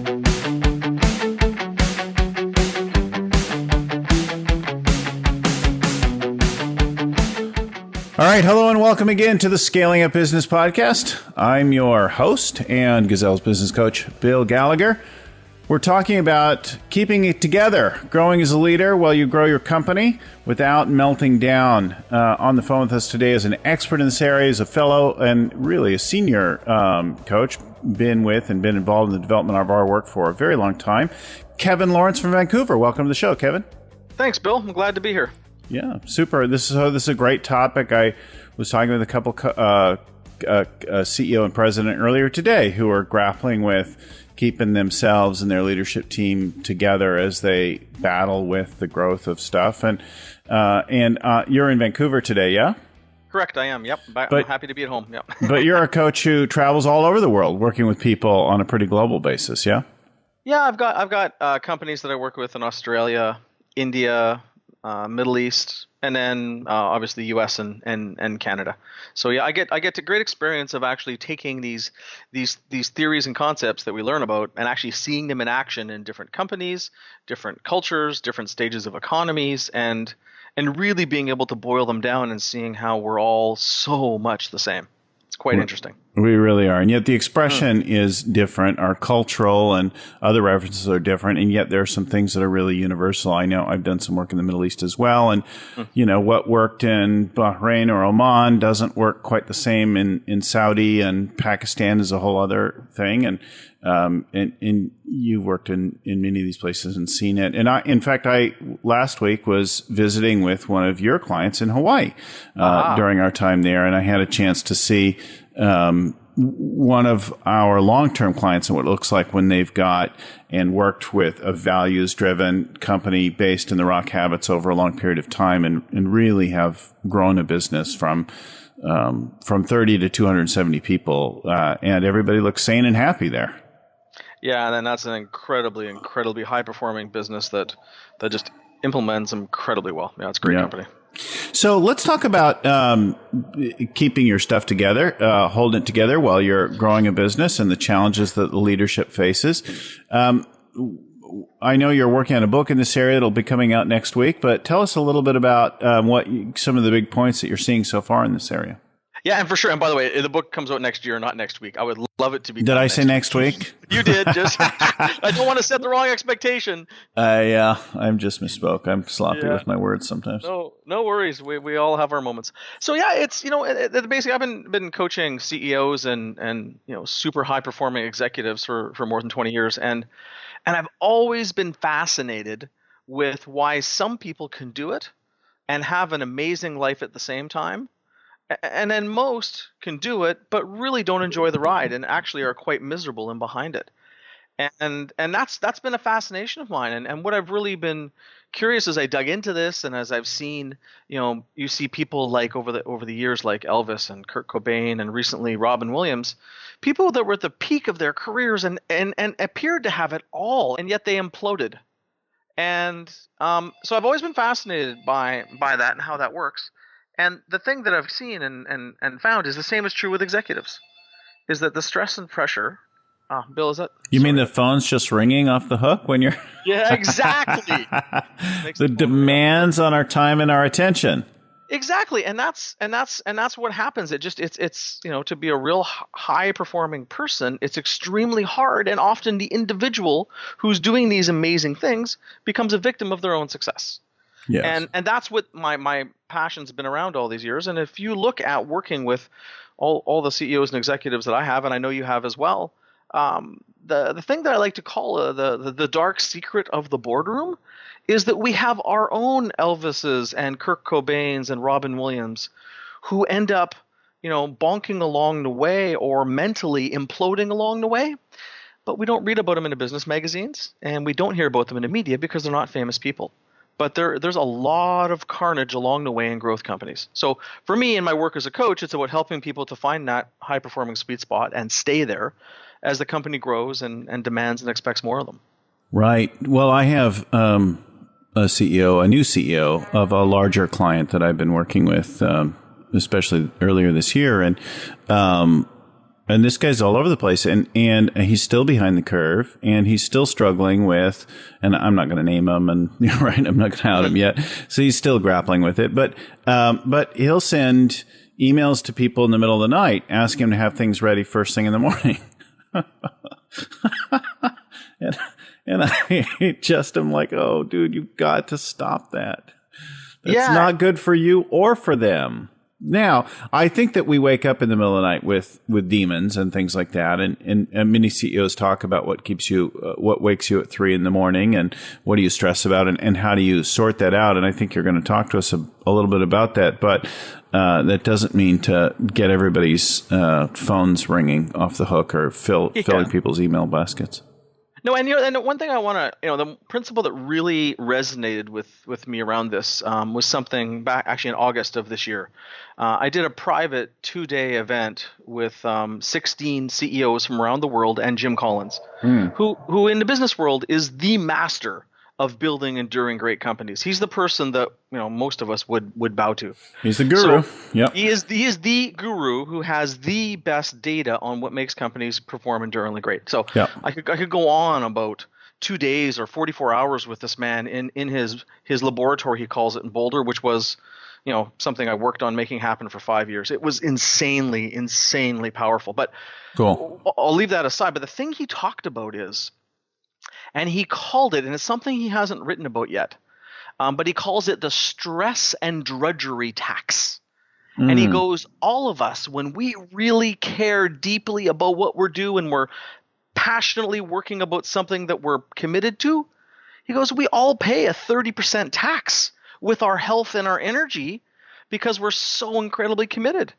All right, hello and welcome again to the Scaling Up Business Podcast. I'm your host and Gazelles business coach, Bill Gallagher. We're talking about keeping it together, growing as a leader while you grow your company without melting down. On the phone with us today is an expert in this area, is a fellow and really a senior coach, been involved in the development of our work for a very long time. Kevin Lawrence from Vancouver. Welcome to the show, Kevin. Thanks, Bill. I'm glad to be here. Yeah, super. This is a great topic. I was talking with a couple CEO and president earlier today who are grappling with keeping themselves and their leadership team together as they battle with the growth of stuff. And you're in Vancouver today, yeah? Correct, I am. Yep, I'm happy to be at home. Yep. But you're a coach who travels all over the world, working with people on a pretty global basis, yeah? Yeah, I've got companies that I work with in Australia, India, Middle East, and then obviously U.S. and Canada. So yeah, I get to great experience of actually taking these theories and concepts that we learn about and actually seeing them in action in different companies, different cultures, different stages of economies, and really being able to boil them down and seeing how we're all so much the same. It's quite interesting. We really are. And yet the expression is different. Our cultural and other references are different. And yet there are some things that are really universal. I know I've done some work in the Middle East as well. And, what worked in Bahrain or Oman doesn't work quite the same in Saudi, and Pakistan is a whole other thing. And you've worked in many of these places and seen it. And I last week was visiting with one of your clients in Hawaii during our time there. And I had a chance to see one of our long-term clients and what it looks like when they've got and worked with a values-driven company based in the Rock Habits over a long period of time and really have grown a business from 30 to 270 people. And everybody looks sane and happy there. Yeah, and then that's an incredibly, incredibly high-performing business that just implements incredibly well. Yeah, it's a great company. So let's talk about keeping your stuff together, holding it together while you're growing a business and the challenges that the leadership faces. I know you're working on a book in this area that'll be coming out next week, but tell us a little bit about some of the big points that you're seeing so far in this area. Yeah, and for sure. And by the way, the book comes out next year, not next week. I would love it to be. Did I say next week? You did. Just I don't want to set the wrong expectation. I'm just misspoke. I'm sloppy with my words sometimes. No worries. We all have our moments. So yeah, it's basically I've been coaching CEOs and super high performing executives for more than 20 years, and I've always been fascinated with why some people can do it and have an amazing life at the same time. And then most can do it, but really don't enjoy the ride and actually are quite miserable in behind it. And that's been a fascination of mine. And what I've really been curious as I dug into this and as I've seen, you see people like over the years like Elvis and Kurt Cobain and recently Robin Williams, people that were at the peak of their careers and appeared to have it all, and yet they imploded. And so I've always been fascinated by that and how that works. And the thing that I've seen and found is the same is true with executives, is that the stress and pressure. Bill, is that? You mean the phone's just ringing off the hook when you're? Yeah, exactly. The demands on our time and our attention. Exactly, and that's what happens. It's to be a real high performing person, it's extremely hard, and often the individual who's doing these amazing things becomes a victim of their own success. Yes. And that's what my passion's been around all these years. And if you look at working with all the CEOs and executives that I have, and I know you have as well, the thing that I like to call the dark secret of the boardroom is that we have our own Elvises and Kurt Cobains and Robin Williams who end up, bonking along the way or mentally imploding along the way. But we don't read about them in the business magazines, and we don't hear about them in the media because they're not famous people. But there's a lot of carnage along the way in growth companies. So for me in my work as a coach, it's about helping people to find that high-performing sweet spot and stay there as the company grows and demands and expects more of them. Right. Well, I have a new CEO of a larger client that I've been working with, especially earlier this year. And And this guy's all over the place, and he's still behind the curve, and he's still struggling with, and I'm not going to name him, and you're right, I'm not going to out him yet. So he's still grappling with it, but he'll send emails to people in the middle of the night asking him to have things ready first thing in the morning. and I just am like, oh, dude, you've got to stop that. That's not good for you or for them. Now, I think that we wake up in the middle of the night with demons and things like that. And many CEOs talk about what keeps you, what wakes you at 3 a.m, and what do you stress about, and how do you sort that out. And I think you're going to talk to us a little bit about that. But that doesn't mean to get everybody's phones ringing off the hook or filling people's email baskets. No, and one thing I want to, the principle that really resonated with me around this was something back actually in August of this year. I did a private 2-day event with 16 CEOs from around the world and Jim Collins, who in the business world is the master of building enduring great companies. He's the person that most of us would bow to. He's the guru. So yep. He is the guru who has the best data on what makes companies perform enduringly great. So I could go on about 2 days or 44 hours with this man in his laboratory, he calls it, in Boulder, which was something I worked on making happen for 5 years. It was insanely powerful. But cool. I'll leave that aside. But the thing he talked about is, and he called it, and it's something he hasn't written about yet, but he calls it the stress and drudgery tax. And he goes, all of us, when we really care deeply about what we're doing, we're passionately working about something that we're committed to, he goes, we all pay a 30% tax with our health and our energy because we're so incredibly committed.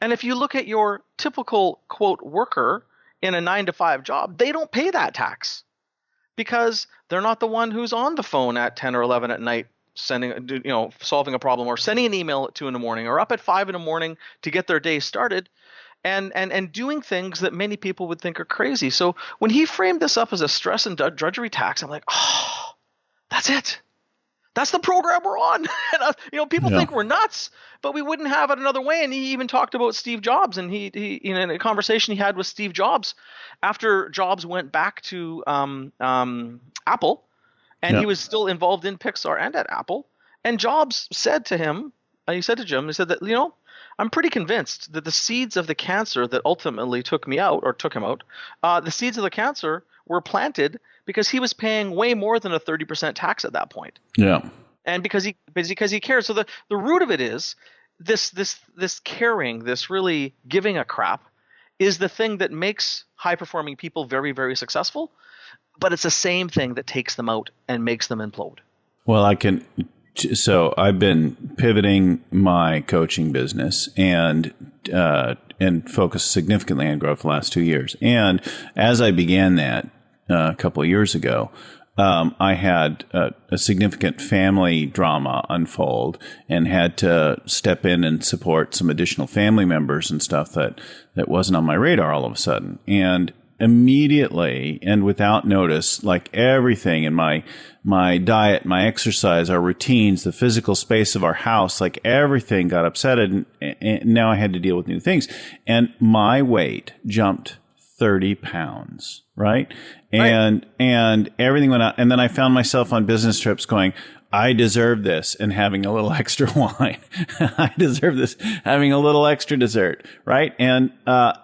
And if you look at your typical, quote, worker in a 9-to-5 job, they don't pay that tax, because they're not the one who's on the phone at 10 or 11 at night solving a problem, or sending an email at 2 a.m, or up at 5 a.m. to get their day started, and doing things that many people would think are crazy. So when he framed this up as a stress and drudgery tax, I'm like, oh, that's it. That's the program we're on. And, people think we're nuts, but we wouldn't have it another way. And he even talked about Steve Jobs, and he in a conversation he had with Steve Jobs after Jobs went back to Apple, and he was still involved in Pixar and at Apple. And Jobs said to him, he said that, I'm pretty convinced that the seeds of the cancer that ultimately took him out, the seeds of the cancer were planted because he was paying way more than a 30% tax at that point. Yeah. And because he cares. So the root of it is this caring, this really giving a crap, is the thing that makes high performing people very, very successful. But it's the same thing that takes them out and makes them implode. Well, so I've been pivoting my coaching business and focused significantly on growth the last 2 years. And as I began that a couple of years ago, I had a significant family drama unfold and had to step in and support some additional family members and stuff that wasn't on my radar all of a sudden. And immediately and without notice, like everything in my diet, my exercise, our routines, the physical space of our house, like everything got upset, and now I had to deal with new things. And my weight jumped 30 pounds, right? And everything went out. And then I found myself on business trips going, I deserve this, and having a little extra wine. I deserve this, having a little extra dessert, right? And my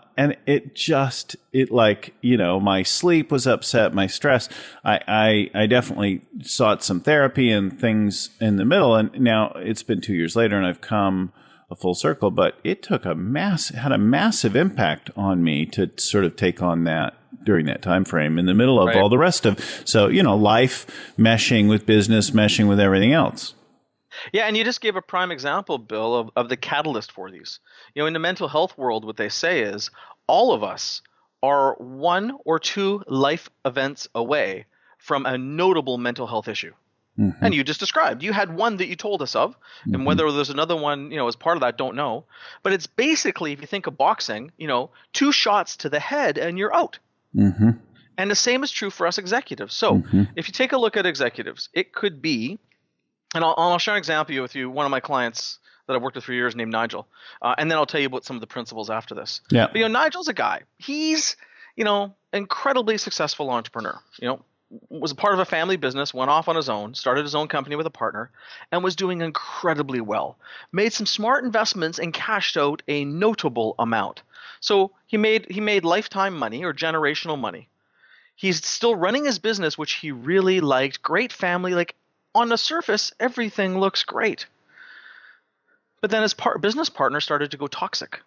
sleep was upset, my stress. I definitely sought some therapy and things in the middle. And now it's been 2 years later and I've come a full circle, but it took had a massive impact on me to sort of take on that during that time frame in the middle of all the rest of, life meshing with business, meshing with everything else. Yeah, and you just gave a prime example, Bill, of the catalyst for these. In the mental health world, what they say is all of us are 1 or 2 life events away from a notable mental health issue. Mm-hmm. And you just described. You had one that you told us of, and whether there's another one, as part of that, don't know. But it's basically, if you think of boxing, 2 shots to the head and you're out. Mm-hmm. And the same is true for us executives. So if you take a look at executives, it could be, and I'll share an example with you. One of my clients that I've worked with for years named Nigel. And then I'll tell you about some of the principles after this. Yeah. But, Nigel's a guy. He's, incredibly successful entrepreneur. Was a part of a family business, went off on his own, started his own company with a partner, and was doing incredibly well. Made some smart investments and cashed out a notable amount. So he made lifetime money or generational money. He's still running his business, which he really liked. Great family. Like, on the surface, everything looks great. But then his business partner started to go toxic.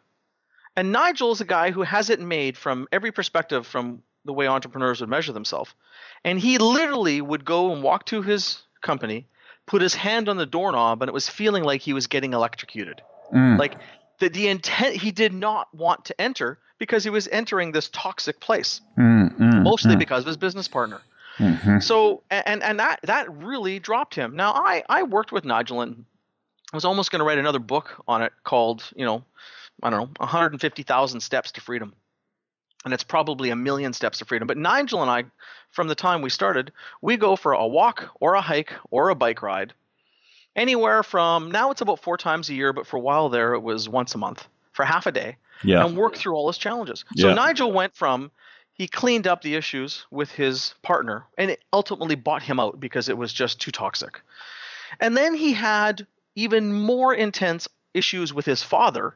And Nigel is a guy who has it made from every perspective from the way entrepreneurs would measure themselves. And he literally would go and walk to his company, put his hand on the doorknob, and it was feeling like he was getting electrocuted. Like the intent, he did not want to enter because he was entering this toxic place, mostly because of his business partner. So, and that really dropped him. Now, I worked with Nigel, and I was almost going to write another book on it called, 150,000 Steps to Freedom. And it's probably 1,000,000 steps to freedom. But Nigel and I, from the time we started, we go for a walk or a hike or a bike ride. Anywhere from, now it's about 4 times a year, but for a while there it was once a month for half a day. Yeah. And work through all his challenges. So Nigel went from, he cleaned up the issues with his partner, and it ultimately bought him out because it was just too toxic. And then he had even more intense issues with his father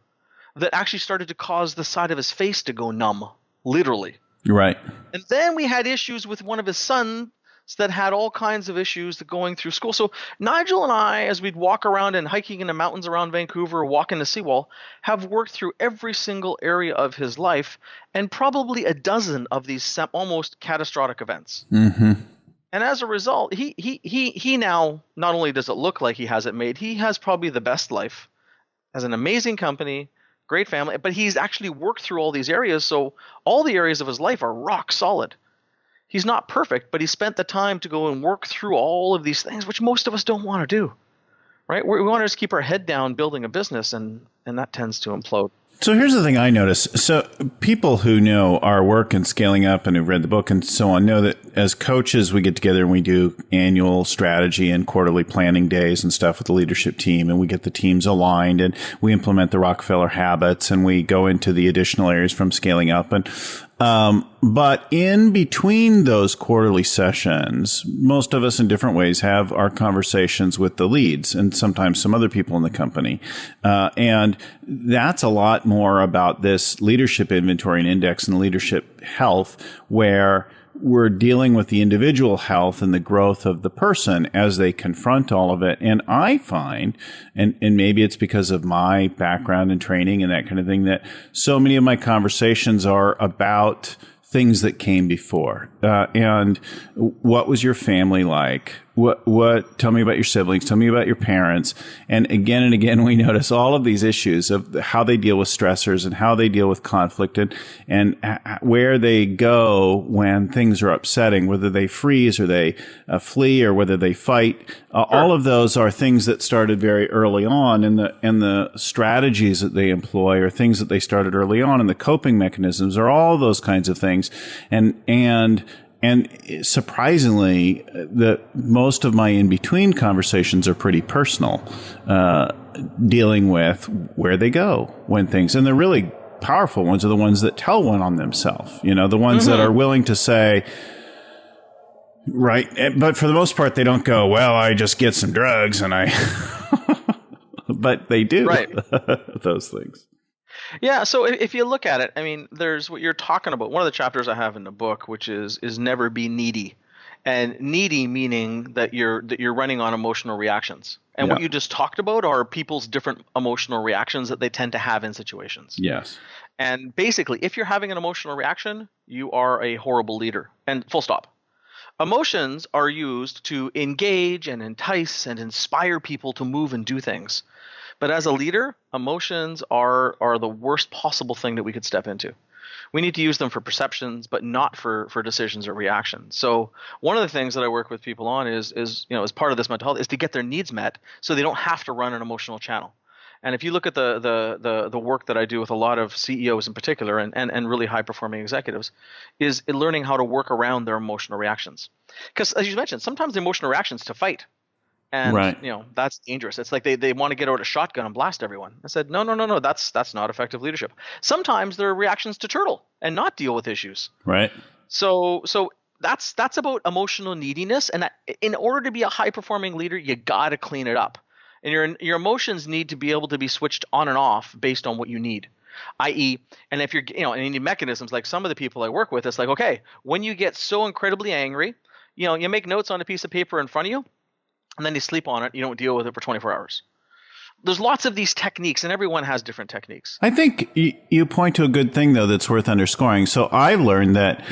that actually started to cause the side of his face to go numb. Literally. Right. And then we had issues with one of his sons that had all kinds of issues going through school. So Nigel and I, as we'd walk around and hiking in the mountains around Vancouver, walking the seawall, have worked through every single area of his life and probably a dozen of these almost catastrophic events. And as a result, he now, not only does it look like he has it made, he has probably the best life, has an amazing company, great family, but he's actually worked through all these areas. So all the areas of his life are rock solid. He's not perfect, but he spent the time to go and work through all of these things, which most of us don't want to do, right? We want to just keep our head down building a business, and that tends to implode. So here's the thing I notice. So people who know our work and scaling up and who've read the book and so on know that as coaches, we get together and we do annual strategy and quarterly planning days and stuff with the leadership team. And we get the teams aligned and we implement the Rockefeller Habits and we go into the additional areas from scaling up. And but in between those quarterly sessions, most of us in different ways have our conversations with the leads and sometimes some other people in the company. And that's a lot more about this leadership inventory and index and leadership health, where we're dealing with the individual health and the growth of the person as they confront all of it. And I find, and maybe it's because of my background and training and that kind of thing, that so many of my conversations are about things that came before. And what was your family like? Tell me about your siblings. Tell me about your parents. And again, we notice all of these issues of how they deal with stressors and how they deal with conflict and where they go when things are upsetting, whether they freeze or they flee or whether they fight. All of those are things that started very early on, and the strategies that they employ are things that they started early on, and the coping mechanisms are all those kinds of things. And surprisingly, most of my in-between conversations are pretty personal, dealing with where they go when things, and the really powerful ones are the ones that tell one on themselves, the ones that are willing to say, right. But for the most part, they don't go, well, I just get some drugs and but they do those things. Yeah, so if you look at it, I mean, there's what you're talking about. One of the chapters I have in the book, which is never be needy, and needy meaning that you're running on emotional reactions. And what you just talked about are people's different emotional reactions that they tend to have in situations. Yes. And basically, if you're having an emotional reaction, you are a horrible leader. And full stop. Emotions are used to engage and entice and inspire people to move and do things. But as a leader, emotions are the worst possible thing that we could step into. We need to use them for perceptions, but not for decisions or reactions. So one of the things that I work with people on is as part of this mental health is to get their needs met so they don't have to run an emotional channel. And if you look at the work that I do with a lot of CEOs in particular and really high performing executives, is learning how to work around their emotional reactions. Because as you mentioned, sometimes the emotional reactions to fight. And Right. that's dangerous. It's like they want to get out a shotgun and blast everyone. I said, no, no, no, no. That's not effective leadership. Sometimes there are reactions to turtle and not deal with issues. Right. So that's about emotional neediness. And in order to be a high performing leader, you got to clean it up. And your emotions need to be able to be switched on and off based on what you need. I.e., and if you're and you need mechanisms like some of the people I work with, it's like, okay, when you get so incredibly angry, you make notes on a piece of paper in front of you, and then you sleep on it. You don't deal with it for 24 hours. There's lots of these techniques, and everyone has different techniques. I think you point to a good thing, though, that's worth underscoring. So I learned that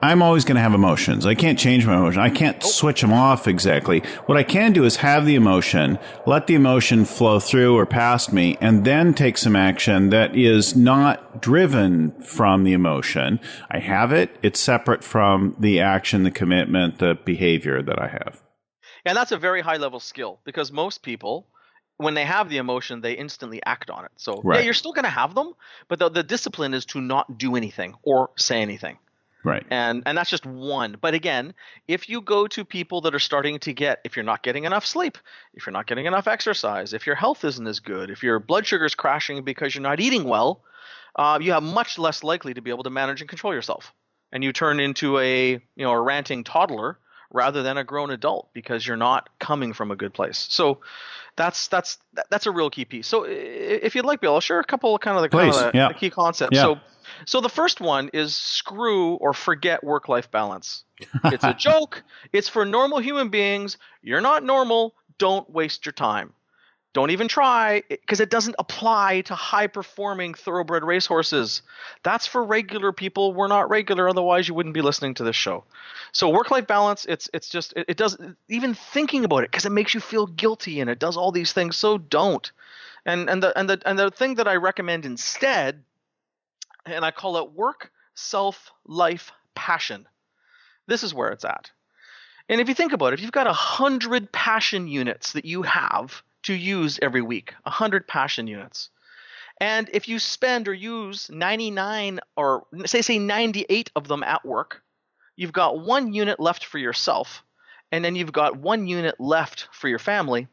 I'm always going to have emotions. I can't change my emotion. I can't switch them off exactly. What I can do is have the emotion, let the emotion flow through or past me, and then take some action that is not driven from the emotion. I have it. It's separate from the action, the commitment, the behavior that I have. And that's a very high level skill, because most people, when they have the emotion, they instantly act on it. So Right. yeah, you're still going to have them, but the discipline is to not do anything or say anything. Right. And that's just one. But again, if you go to people that are starting to if you're not getting enough sleep, if you're not getting enough exercise, if your health isn't as good, if your blood sugar is crashing because you're not eating well, you have much less likely to be able to manage and control yourself. And you turn into a ranting toddler rather than a grown adult, because you're not coming from a good place. So that's a real key piece. So if you'd like, Bill, I'll share a couple of the key concepts. Yeah. So the first one is screw or forget work-life balance. It's a joke. It's for normal human beings. You're not normal. Don't waste your time. Don't even try, because it doesn't apply to high-performing thoroughbred racehorses. That's for regular people. We're not regular, otherwise you wouldn't be listening to this show. So work-life balance, it does, even thinking about it, because it makes you feel guilty and it does all these things. So don't. And the thing that I recommend instead, and I call it work, self, life, passion. This is where it's at. And if you think about it, if you've got 100 passion units that you have to use every week, 100 passion units. And if you spend or use 99 or say 98 of them at work, you've got 1 unit left for yourself, and then you've got 1 unit left for your family.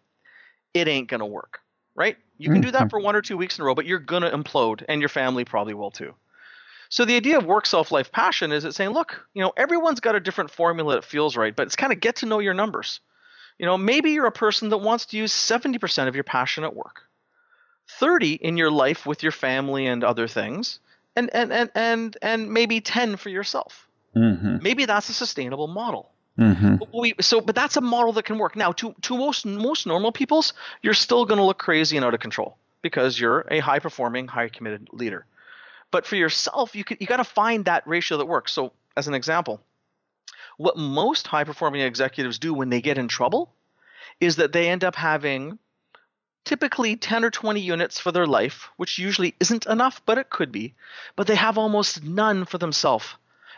It ain't going to work, right? You can do that for 1 or 2 weeks in a row, but you're going to implode, and your family probably will too. So the idea of work, self, life, passion is it's saying, look, everyone's got a different formula that feels right, but it's kind of get to know your numbers. Maybe you're a person that wants to use 70% of your passion at work, 30 in your life with your family and other things, and maybe 10 for yourself. Mm-hmm. Maybe that's a sustainable model. Mm-hmm. But that's a model that can work. Now, to most normal peoples, you're still going to look crazy and out of control because you're a high performing, high committed leader. But for yourself, you got to find that ratio that works. So, as an example, what most high-performing executives do when they get in trouble is that they end up having typically 10 or 20 units for their life, which usually isn't enough, but it could be. But they have almost none for themselves.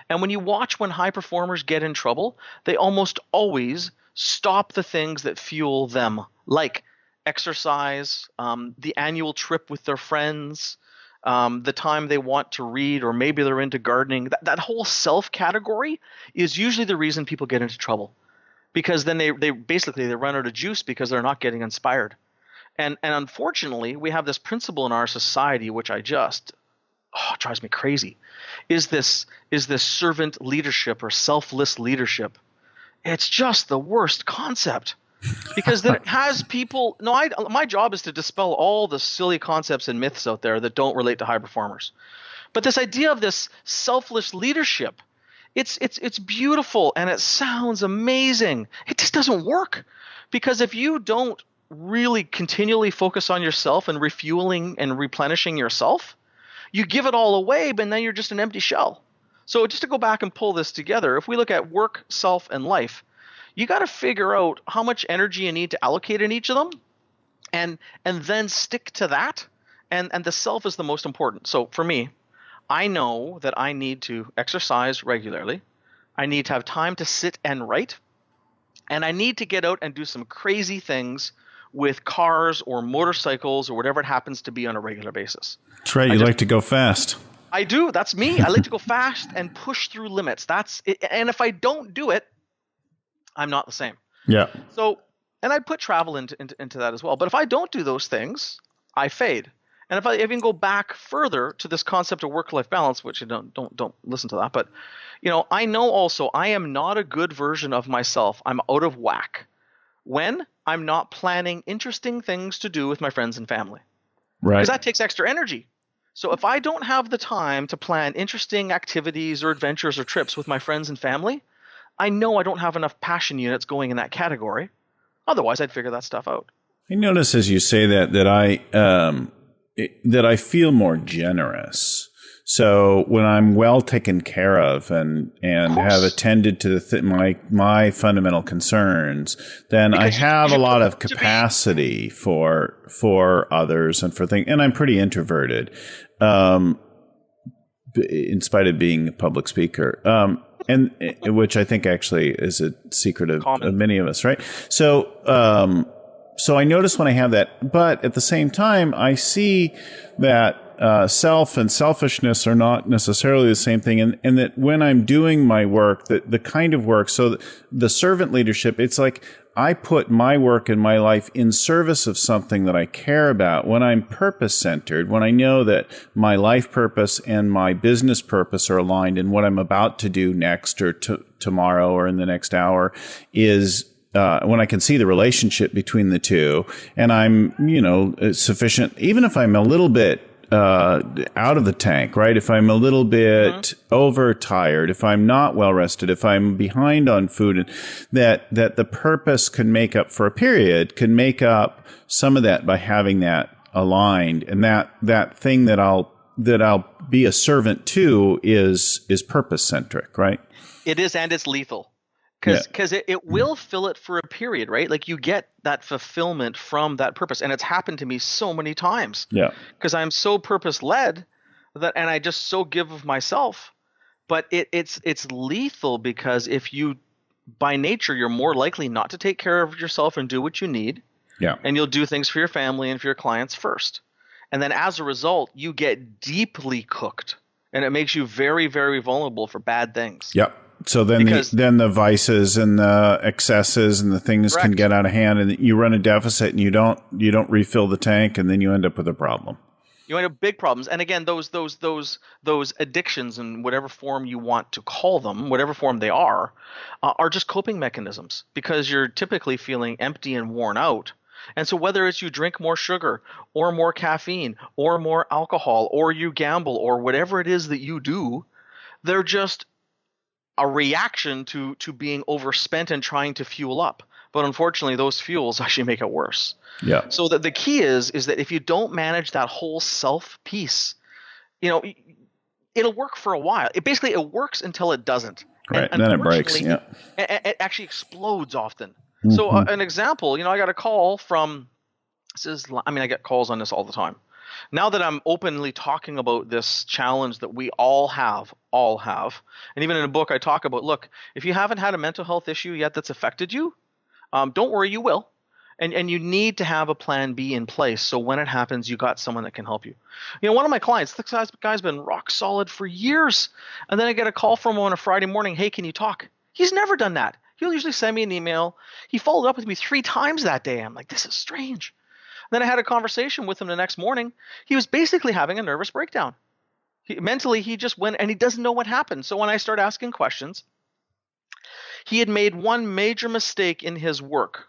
And when you watch when high performers get in trouble, they almost always stop the things that fuel them, like exercise, the annual trip with their friends, the time they want to read, or maybe they're into gardening. That whole self category is usually the reason people get into trouble, because then they run out of juice because they're not getting inspired. And unfortunately, we have this principle in our society, which drives me crazy, is this servant leadership or selfless leadership. It's just the worst concept. Because then it has people. My job is to dispel all the silly concepts and myths out there that don't relate to high performers. But this idea of this selfless leadership, it's beautiful and it sounds amazing. It just doesn't work, because if you don't really continually focus on yourself and refueling and replenishing yourself, you give it all away, but then you're just an empty shell. So just to go back and pull this together, if we look at work, self, and life, you got to figure out how much energy you need to allocate in each of them, and then stick to that. And the self is the most important. So for me, I know that I need to exercise regularly. I need to have time to sit and write. And I need to get out and do some crazy things with cars or motorcycles or whatever it happens to be on a regular basis. That's right. You like to go fast. I do. That's me. I like to go fast and push through limits. That's it. And if I don't do it, I'm not the same. Yeah. So And I put travel into that as well. But if I don't do those things, I fade. And if I even go back further to this concept of work-life balance, which you don't listen to that, but I know also I am not a good version of myself. I'm out of whack when I'm not planning interesting things to do with my friends and family. Right. Because that takes extra energy. So if I don't have the time to plan interesting activities or adventures or trips with my friends and family, I know I don't have enough passion units going in that category. Otherwise, I'd figure that stuff out. I notice as you say that I feel more generous. So when I'm well taken care of and have attended to my fundamental concerns, then I have a lot of capacity for others and for things. And I'm pretty introverted, in spite of being a public speaker, and which I think actually is a secret of many of us, right? So I notice when I have that, but at the same time, I see that self and selfishness are not necessarily the same thing, and that when I'm doing my work, the kind of work, so the servant leadership, it's like I put my work and my life in service of something that I care about. When I'm purpose-centered, when I know that my life purpose and my business purpose are aligned, and what I'm about to do next or tomorrow or in the next hour is when I can see the relationship between the two, and I'm, sufficient, even if I'm a little bit out of the tank, right? If I'm a little bit overtired, if I'm not well rested, if I'm behind on food, and that the purpose can make up for a period, can make up some of that by having that aligned, and that thing that I'll be a servant to is purpose centric, right? It is, and it's lethal. Because it will fill it for a period, right? Like you get that fulfillment from that purpose. And it's happened to me so many times. Yeah. Because I'm so purpose-led and I just so give of myself. But it's lethal because if you, by nature, you're more likely not to take care of yourself and do what you need. Yeah. And you'll do things for your family and for your clients first. And then as a result, you get deeply cooked. And it makes you very, very vulnerable for bad things. Yep. So then the vices and the excesses and the things can get out of hand, and you run a deficit, and you don't refill the tank, and then you end up with a problem. You end up with big problems. And again, those addictions in whatever form you want to call them, whatever form they are just coping mechanisms because you're typically feeling empty and worn out. And so whether it's you drink more sugar or more caffeine or more alcohol or you gamble or whatever it is that you do, they're just a reaction to being overspent and trying to fuel up. But unfortunately, those fuels actually make it worse. Yeah. So the key is that if you don't manage that whole self piece, it'll work for a while. It works until it doesn't. Right. And then it breaks. Yeah. It actually explodes often. Mm-hmm. So an example, I got a call from I get calls on this all the time. Now that I'm openly talking about this challenge that we all have, and even in a book I talk about, look, if you haven't had a mental health issue yet that's affected you, don't worry, you will. And you need to have a plan B in place so when it happens, you got someone that can help you. One of my clients, this guy's been rock solid for years, and then I get a call from him on a Friday morning, hey, can you talk? He's never done that. He'll usually send me an email. He followed up with me 3 times that day. I'm like, this is strange. Then I had a conversation with him the next morning. He was basically having a nervous breakdown. Mentally, he just went and he doesn't know what happened. So when I start asking questions, he had made one major mistake in his work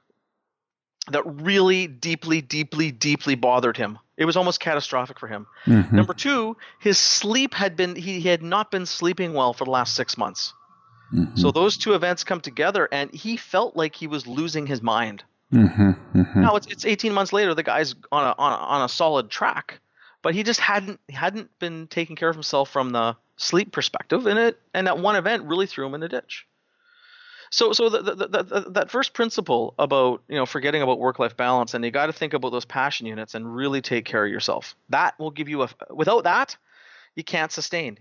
that really deeply, deeply, deeply bothered him. It was almost catastrophic for him. Mm-hmm. Number 2, his sleep he had not been sleeping well for the last 6 months. Mm-hmm. So those 2 events come together and he felt like he was losing his mind. Mm-hmm, mm-hmm. Now it's 18 months later. The guy's on a solid track, but he just hadn't been taking care of himself from the sleep perspective, and that one event really threw him in the ditch. So that first principle about forgetting about work-life balance, and you got to think about those passion units and really take care of yourself. That will give you without that, you can't sustain.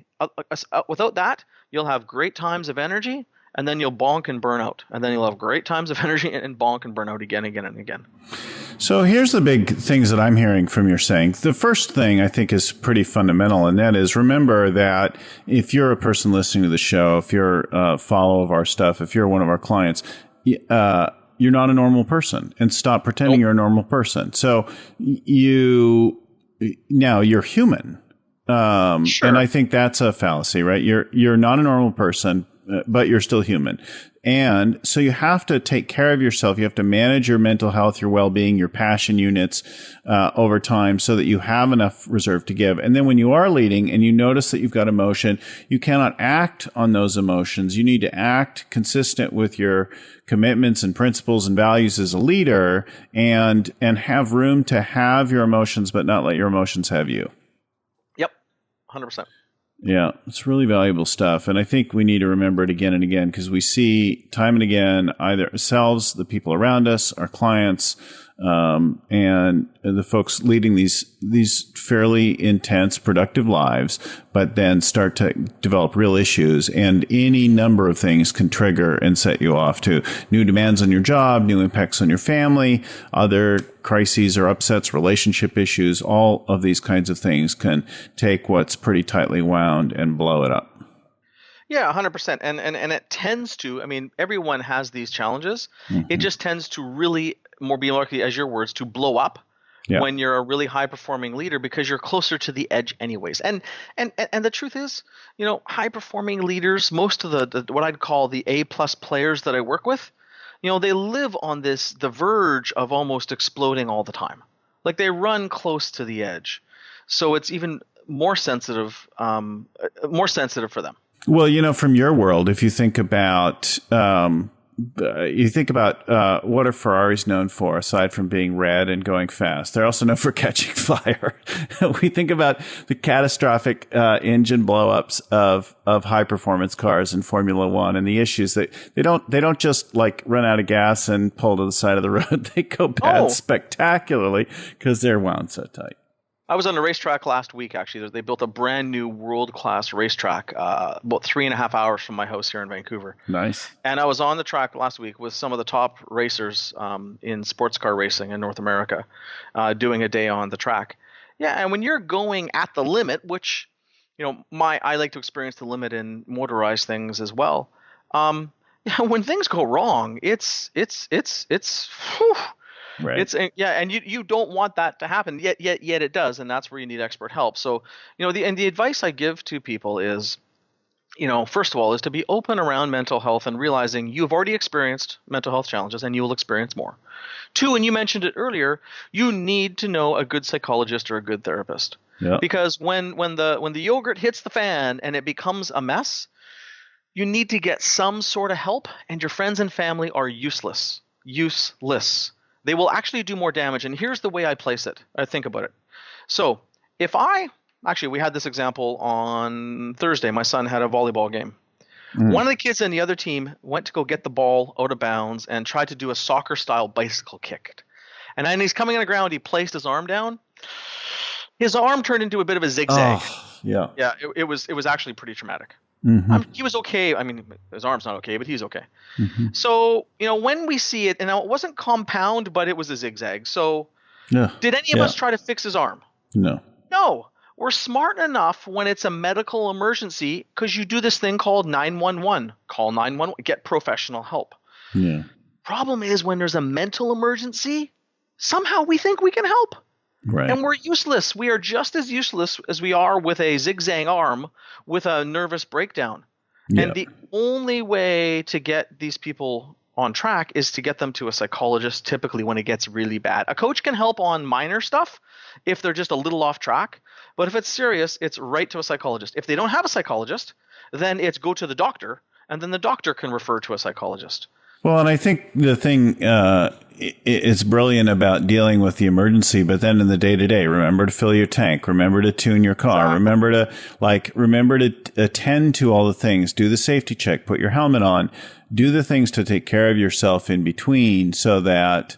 Without that, you'll have great times of energy. And then you'll bonk and burn out. And then you'll have great times of energy and bonk and burn out again and again. So here's the big things that I'm hearing from your saying. The first thing I think is pretty fundamental, and that is remember that if you're a person listening to the show, if you're a follower of our stuff, if you're one of our clients, you're not a normal person, and stop pretending you're a normal person. So now you're human. Sure. And I think that's a fallacy, right? You're not a normal person, but you're still human. And so you have to take care of yourself. You have to manage your mental health, your well-being, your passion units over time so that you have enough reserve to give. And then when you are leading and you notice that you've got emotion, you cannot act on those emotions. You need to act consistent with your commitments and principles and values as a leader, and have room to have your emotions, but not let your emotions have you. Yep, 100%. Yeah, it's really valuable stuff. And I think we need to remember it again and again, because we see time and again, either ourselves, the people around us, our clients, and the folks leading these fairly intense, productive lives, but then start to develop real issues. And any number of things can trigger and set you off to new demands on your job, new impacts on your family, other crises or upsets, relationship issues. All of these kinds of things can take what's pretty tightly wound and blow it up. Yeah, 100%. And it tends to, I mean, everyone has these challenges. Mm-hmm. It just tends to really be likely, as your words, to blow up when you're a really high performing leader, because you're closer to the edge anyways. And the truth is, high performing leaders, most of the what I'd call the A+ players that I work with, they live on the verge of almost exploding all the time. Like, they run close to the edge. So it's even more sensitive for them. Well, from your world, if you think about what are Ferraris known for, aside from being red and going fast? They're also known for catching fire. We think about the catastrophic engine blowups of high performance cars in Formula One, and the issues that they don't just like run out of gas and pull to the side of the road. They go bad spectacularly because they're wound so tight. I was on a racetrack last week, actually. They built a brand new world-class racetrack about 3.5 hours from my house here in Vancouver. Nice. And I was on the track last week with some of the top racers in sports car racing in North America, doing a day on the track. Yeah, and when you're going at the limit, which, I like to experience the limit in motorized things as well. When things go wrong, it's whew. Right. And you don't want that to happen, yet it does, and that's where you need expert help. So, the advice I give to people is, first of all, is to be open around mental health and realizing you've already experienced mental health challenges and you will experience more. 2, and you mentioned it earlier, you need to know a good psychologist or a good therapist. Yeah. Because when the yogurt hits the fan and it becomes a mess, you need to get some sort of help, and your friends and family are useless. They will actually do more damage. And here's the way I place it. I think about it. So we had this example on Thursday. My son had a volleyball game. One of the kids in the other team went to go get the ball out of bounds and tried to do a soccer style bicycle kick. And then he's coming on the ground. He placed his arm down. His arm turned into a bit of a zigzag. Yeah. Yeah. It was actually pretty traumatic. Mm-hmm. He was okay. I mean, his arm's not okay, but he's okay. Mm-hmm. So, when we see it, and it wasn't compound, but it was a zigzag. So did any of us try to fix his arm? No. We're smart enough when it's a medical emergency, because you do this thing called 911. Call 911, get professional help. Yeah. Problem is, when there's a mental emergency, somehow we think we can help. Right. And we're useless. We are just as useless as we are with a zigzag arm with a nervous breakdown. Yeah. And the only way to get these people on track is to get them to a psychologist, typically when it gets really bad. A coach can help on minor stuff if they're just a little off track. But if it's serious, it's right to a psychologist. If they don't have a psychologist, then it's go to the doctor, and then the doctor can refer to a psychologist. Well, and I think the thing it's brilliant about dealing with the emergency, but then in the day-to-day, remember to fill your tank, remember to tune your car, remember to attend to all the things, do the safety check, put your helmet on, do the things to take care of yourself in between, so that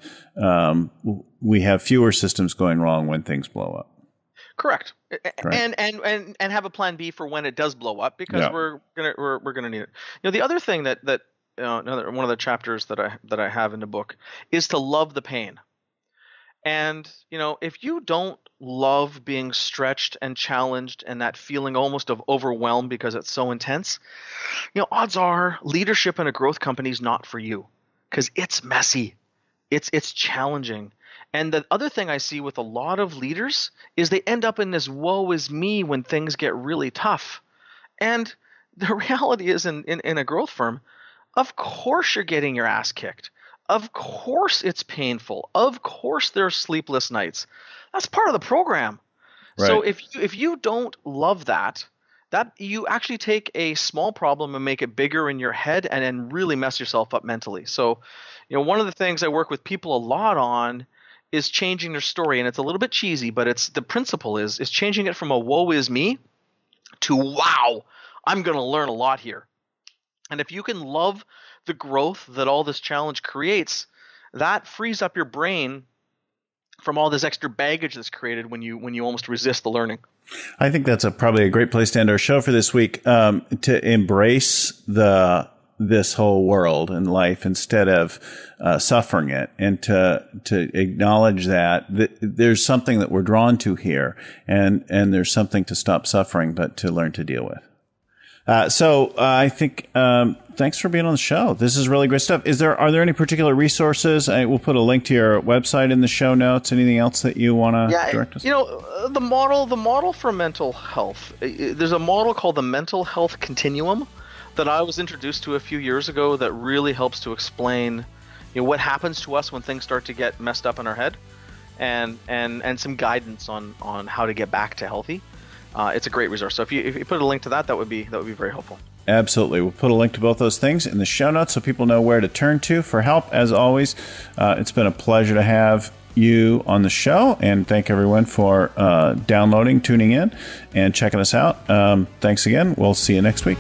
we have fewer systems going wrong when things blow up. Correct. Right. And have a plan B for when it does blow up, because we're gonna need it. The other thing that one of the chapters that I have in the book is to love the pain. And if you don't love being stretched and challenged and that feeling almost of overwhelmed because it's so intense, odds are leadership in a growth company is not for you. because it's messy. It's challenging. And the other thing I see with a lot of leaders is they end up in this woe is me when things get really tough. And the reality is in a growth firm, of course you're getting your ass kicked. Of course it's painful. Of course there's sleepless nights. That's part of the program. Right. So if you don't love that you actually take a small problem and make it bigger in your head and then really mess yourself up mentally. So, one of the things I work with people a lot on is changing their story. And it's a little bit cheesy, but the principle is changing it from a woe is me to wow, I'm going to learn a lot here. And if you can love the growth that all this challenge creates, that frees up your brain from all this extra baggage that's created when you almost resist the learning. I think that's probably a great place to end our show for this week, to embrace this whole world and life instead of suffering it, and to acknowledge that there's something that we're drawn to here, and there's something to stop suffering, but to learn to deal with. So I think thanks for being on the show. This is really great stuff. Are there any particular resources? We'll put a link to your website in the show notes. Anything else that you want to direct us? The model for mental health. There's a model called the mental health continuum that I was introduced to a few years ago that really helps to explain what happens to us when things start to get messed up in our head, and some guidance on how to get back to healthy. It's a great resource. So if you put a link to that would be very helpful. Absolutely. We'll put a link to both those things in the show notes so people know where to turn to for help. As always, it's been a pleasure to have you on the show, and thank everyone for downloading, tuning in, and checking us out. Thanks again. We'll see you next week.